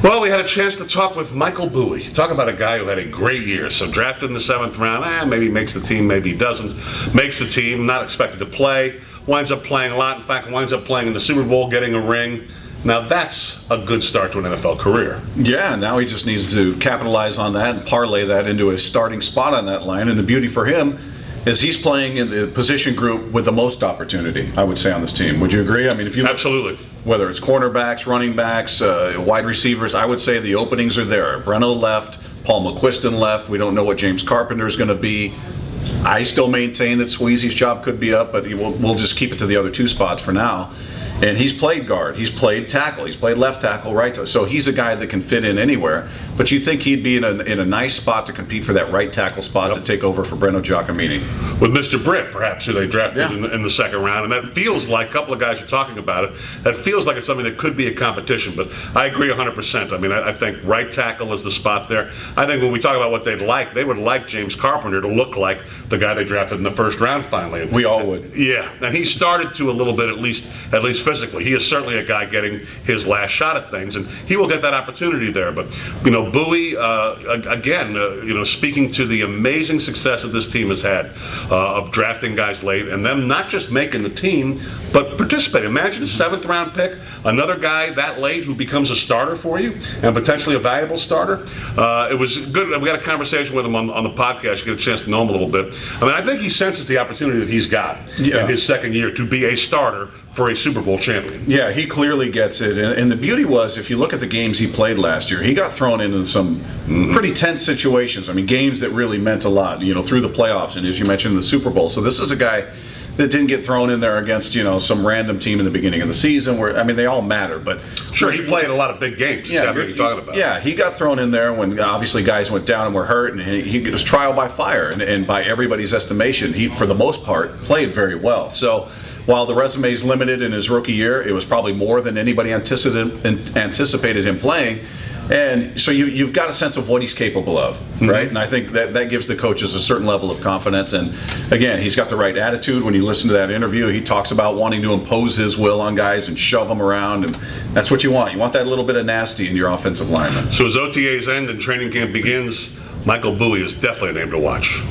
Well, we had a chance to talk with Michael Bowie. Talk about a guy who had a great year. So drafted in the 7th round, maybe makes the team, maybe he doesn't. Makes the team, not expected to play. Winds up playing a lot. In fact, winds up playing in the Super Bowl, getting a ring. Now that's a good start to an NFL career. Yeah, now he just needs to capitalize on that and parlay that into a starting spot on that line. And the beauty for him is he's playing in the position group with the most opportunity, I would say, on this team. Would you agree? I mean, if you look, absolutely, whether it's cornerbacks, running backs, wide receivers, I would say the openings are there. Breno left, Paul McQuiston left. We don't know what James Carpenter is going to be. I still maintain that Sweezy's job could be up, but we'll just keep it to the other two spots for now. And he's played guard, he's played tackle, he's played left tackle, right tackle. So he's a guy that can fit in anywhere. But you think he'd be in a nice spot to compete for that right tackle spot to take over for Breno Giacomini. With Mr. Britt, perhaps, who they drafted in the 2nd round. And that feels like, a couple of guys are talking about it, that feels like it's something that could be a competition. But I agree 100%. I mean, I think right tackle is the spot there. I think when we talk about what they'd like, they would like James Carpenter to look like the guy they drafted in the 1st round finally. We all would. Yeah, and he started to a little bit, at least physically. He is certainly a guy getting his last shot at things, and he will get that opportunity there. But, Bowie, again, speaking to the amazing success that this team has had of drafting guys late and them not just making the team, but participating. Imagine a 7th round pick, another guy that late who becomes a starter for you and potentially a valuable starter. It was good. We had a conversation with him on the podcast. You get a chance to know him a little bit. I mean, I think he senses the opportunity that he's got in his 2nd year to be a starter for a Super Bowl champion. Yeah, he clearly gets it. And the beauty was, if you look at the games he played last year, he got thrown into some pretty tense situations. I mean, games that really meant a lot, through the playoffs and, as you mentioned, the Super Bowl. So this is a guy that didn't get thrown in there against, some random team in the beginning of the season where, I mean, they all matter. But sure, he played a lot of big games. Yeah, you're talking about. Yeah, he got thrown in there when obviously guys went down and were hurt, and he was trial by fire. And by everybody's estimation, he, for the most part, played very well. So while the resume is limited in his rookie year, it was probably more than anybody anticipated him playing. And so you've got a sense of what he's capable of, right? And I think that gives the coaches a certain level of confidence. And again, he's got the right attitude. When you listen to that interview, he talks about wanting to impose his will on guys and shove them around. And that's what you want. You want that little bit of nasty in your offensive lineman. So as OTAs end and training camp begins, Michael Bowie is definitely a name to watch.